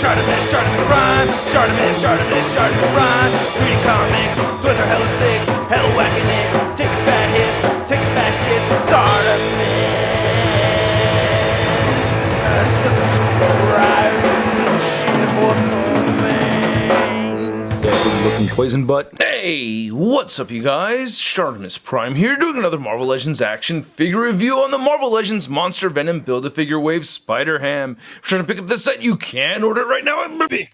ShartimusPrime, ShartimusPrime. Reading comics, toys are hella sick, hella whacking it. Taking bad hits, taking back hits. Subscribe for Looking poison butt. Hey, what's up you guys? ShartimusPrime here doing another Marvel Legends action figure review on the Marvel Legends Monster Venom Build-A-Figure Wave Spider-Ham. If you're trying to pick up this set, you can order it right now. Big.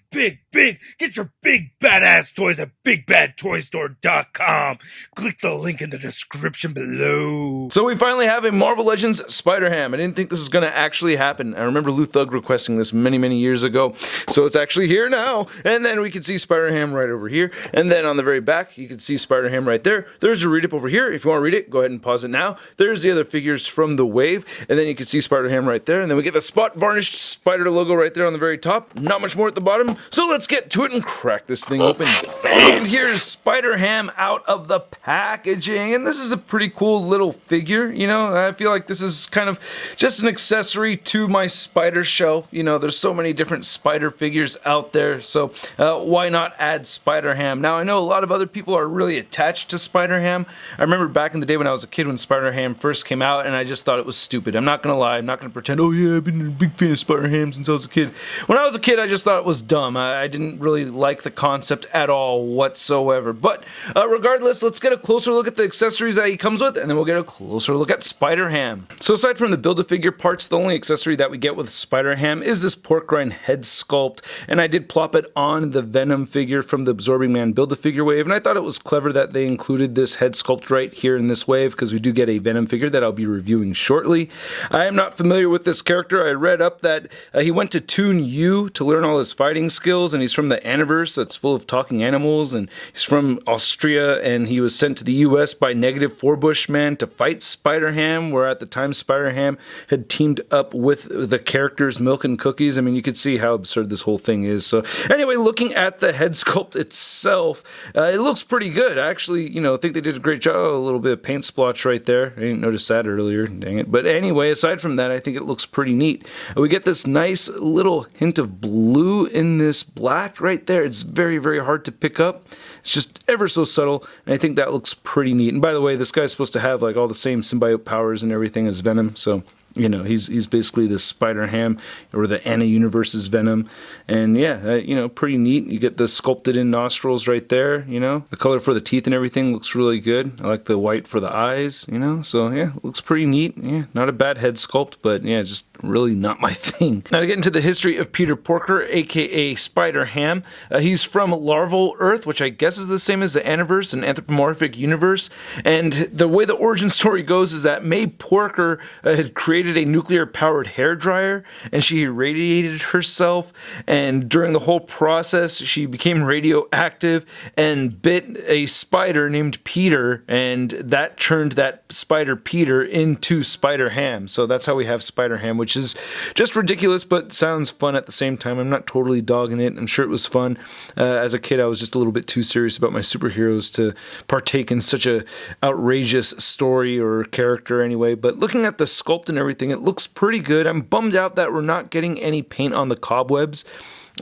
Get your big badass toys at BigBadToyStore.com. Click the link in the description below. So we finally have a Marvel Legends Spider-Ham. I didn't think this was going to actually happen. I remember Lou Thug requesting this many years ago. So it's actually here now. And then we can see Spider-Ham right over here. And then on the very back, you can see Spider-Ham right there. There's a read-up over here. If you want to read it, go ahead and pause it now. There's the other figures from the wave. And then you can see Spider-Ham right there. And then we get the spot varnished spider logo right there on the very top. Not much more at the bottom. So let's get to it and crack this thing open. And here's Spider-Ham out of the packaging. And this is a pretty cool little figure. You know, I feel like this is kind of just an accessory to my spider shelf. You know, there's so many different spider figures out there. So why not add Spider-Ham? Now, I know a lot of other people are really attached to Spider-Ham. I remember back in the day when I was a kid when Spider-Ham first came out, and I just thought it was stupid. I'm not going to lie. I'm not going to pretend, oh yeah, I've been a big fan of Spider-Ham since I was a kid. When I was a kid, I just thought it was dumb. I didn't really like the concept at all whatsoever. But regardless, let's get a closer look at the accessories that he comes with, and then we'll get a closer look at Spider-Ham. So aside from the Build-A-Figure parts, the only accessory that we get with Spider-Ham is this pork rind head sculpt, and I did plop it on the Venom figure from the Absorbing Man Build-A-Figure wave, and I thought it was clever that they included this head sculpt right here in this wave, because we do get a Venom figure that I'll be reviewing shortly. I am not familiar with this character. I read up that he went to Toon U to learn all his fighting skills, and he's from the Aniverse that's full of talking animals, and he's from Austria, and he was sent to the US by Negative Forbushman to fight Spider-Ham, where at the time Spider-Ham had teamed up with the characters Milk and Cookies. I mean, you could see how absurd this whole thing is. So anyway, looking at the head sculpt itself, it looks pretty good. I actually, you know, think they did a great job. Oh, a little bit of paint splotch right there. I didn't notice that earlier, dang it. But anyway, aside from that, I think it looks pretty neat. We get this nice little hint of blue in this black right there. It's very hard to pick up. It's just ever so subtle, and I think that looks pretty neat. And by the way, this guy's supposed to have like all the same symbiote powers and everything as Venom, so you know, he's basically the Spider-Ham, or the Universe's Venom. And yeah, you know, pretty neat. You get the sculpted in nostrils right there, you know. The color for the teeth and everything looks really good. I like the white for the eyes, you know. So yeah, looks pretty neat. Yeah, not a bad head sculpt, but yeah, just really not my thing. Now to get into the history of Peter Porker, aka Spider-Ham. He's from Larval Earth, which I guess is the same as the Aniverse, an anthropomorphic universe. And the way the origin story goes is that May Porker had created a nuclear-powered hairdryer, and she irradiated herself, and during the whole process, she became radioactive and bit a spider named Peter, and that turned that spider Peter into Spider-Ham. So that's how we have Spider-Ham, which is just ridiculous, but sounds fun at the same time. I'm not totally dogging it. I'm sure it was fun. As a kid, I was just a little bit too serious about my superheroes to partake in such a outrageous story or character anyway, but looking at the sculpt and everything, it looks pretty good. I'm bummed out that we're not getting any paint on the cobwebs.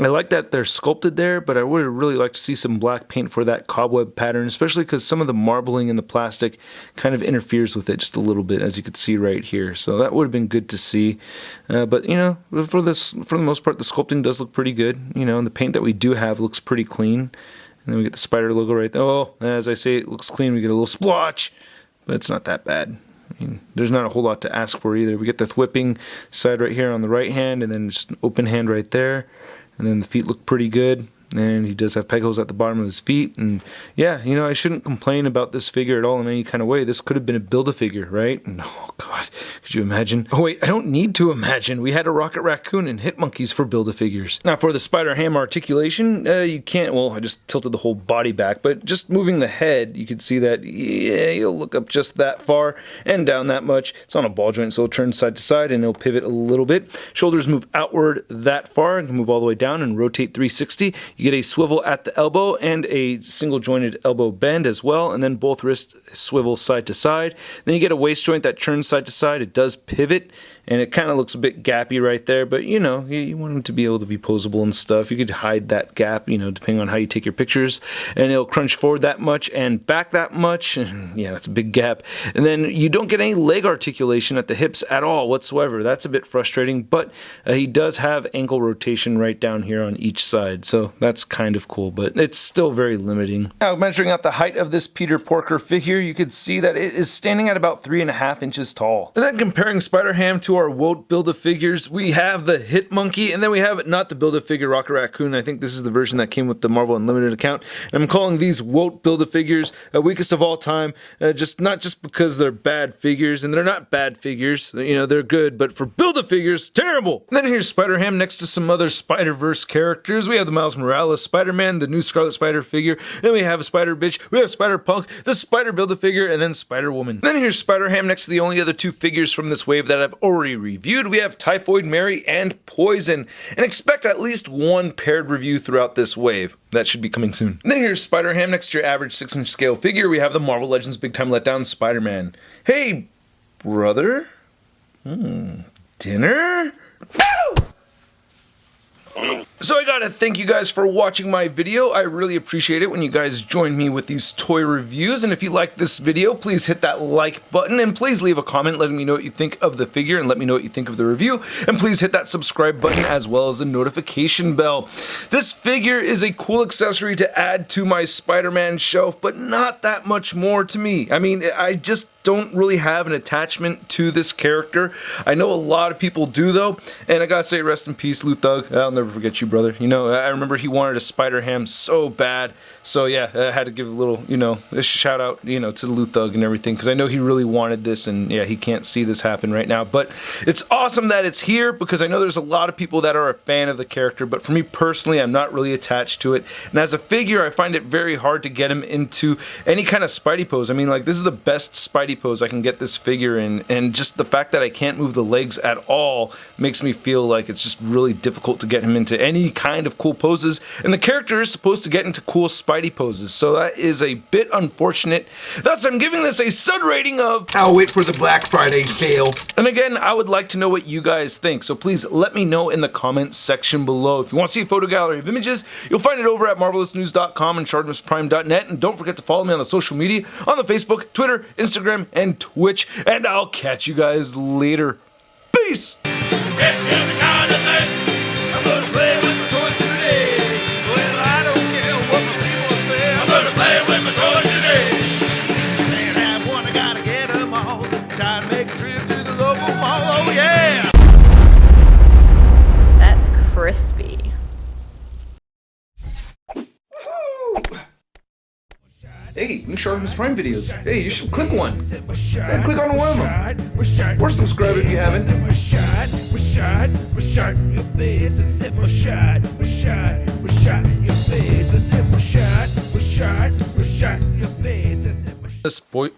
I like that they're sculpted there, but I would have really liked to see some black paint for that cobweb pattern, especially because some of the marbling in the plastic kind of interferes with it just a little bit, as you can see right here. So that would have been good to see. But, you know, for the most part, the sculpting does look pretty good. You know, and the paint that we do have looks pretty clean. And then we get the spider logo right there. Oh, as I say, it looks clean. We get a little splotch, but it's not that bad. I mean, there's not a whole lot to ask for either. We get the whipping side right here on the right hand, and then just an open hand right there. And then the feet look pretty good. And he does have peg holes at the bottom of his feet. And yeah, you know, I shouldn't complain about this figure at all in any kind of way. This could have been a Build-A-Figure, right? No, oh God, could you imagine? Oh wait, I don't need to imagine. We had a Rocket Raccoon and Hit Monkeys for Build-A-Figures. Now for the Spider-Ham articulation, you can't, well, I just tilted the whole body back, but just moving the head, you can see that, yeah, you'll look up just that far and down that much. It's on a ball joint, so it'll turn side to side and it'll pivot a little bit. Shoulders move outward that far and can move all the way down and rotate 360. You get a swivel at the elbow and a single jointed elbow bend as well, and then both wrists swivel side to side. Then you get a waist joint that turns side to side. It does pivot, and it kind of looks a bit gappy right there, but you know, you want him to be able to be posable and stuff. You could hide that gap, you know, depending on how you take your pictures, and it'll crunch forward that much and back that much, and yeah, that's a big gap. And then you don't get any leg articulation at the hips at all whatsoever. That's a bit frustrating, but he does have ankle rotation right down here on each side, so that's kind of cool, but it's still very limiting. Now, measuring out the height of this Peter Porker figure, you could see that it is standing at about 3.5 inches tall. And then comparing Spider-Ham to our Woat Build-A-Figures, we have the Hit Monkey, and then we have not the Build-A-Figure Rocket Raccoon. I think this is the version that came with the Marvel Unlimited account. And I'm calling these Woat Build-A-Figures weakest of all time, not just because they're bad figures, and they're not bad figures, you know, they're good, but for Build-A-Figures, terrible! And then here's Spider-Ham next to some other Spider-Verse characters. We have the Miles Morales Spider-Man, the new Scarlet Spider figure, then we have a Spider-Bitch, we have Spider-Punk, the Spider Build-A-Figure, and then Spider-Woman. Then here's Spider-Ham next to the only other two figures from this wave that I've already reviewed. We have Typhoid Mary and Poison, and expect at least one paired review throughout this wave. That should be coming soon. And then here's Spider-Ham next to your average 6-inch scale figure. We have the Marvel Legends Big Time Letdown Spider-Man. Hey, brother? Dinner? Woo! So I gotta thank you guys for watching my video. I really appreciate it when you guys join me with these toy reviews, and if you like this video, please hit that like button, and please leave a comment letting me know what you think of the figure, and let me know what you think of the review, and please hit that subscribe button as well as the notification bell. This figure is a cool accessory to add to my Spider-Man shelf, but not that much more to me. I mean, I just don't really have an attachment to this character. I know a lot of people do though, and I gotta say rest in peace, Lou Thug. I'll never forget you, brother. You know, I remember he wanted a Spider-Ham so bad, so yeah, I had to give a little, you know, a shout out, you know, to Lou Thug and everything, because I know he really wanted this, and yeah, he can't see this happen right now, but it's awesome that it's here, because I know there's a lot of people that are a fan of the character, but for me personally, I'm not really attached to it, and as a figure, I find it very hard to get him into any kind of Spidey pose. I mean, like, this is the best Spidey pose I can get this figure in, and just the fact that I can't move the legs at all makes me feel like it's just really difficult to get him into any kind of cool poses, and the character is supposed to get into cool Spidey poses, so that is a bit unfortunate. Thus, I'm giving this a stud rating of... I'll wait for the Black Friday sale. And again, I would like to know what you guys think, so please let me know in the comments section below. If you want to see a photo gallery of images, you'll find it over at marvelousnews.com and ShartimusPrime.net, and don't forget to follow me on the social media, on the Facebook, Twitter, Instagram, and Twitch, and I'll catch you guys later. Peace! That's crispy. Hey, new ShartimusPrime videos. Hey, you should click one. Yeah, click on one of them. Or subscribe if you haven't. Spoil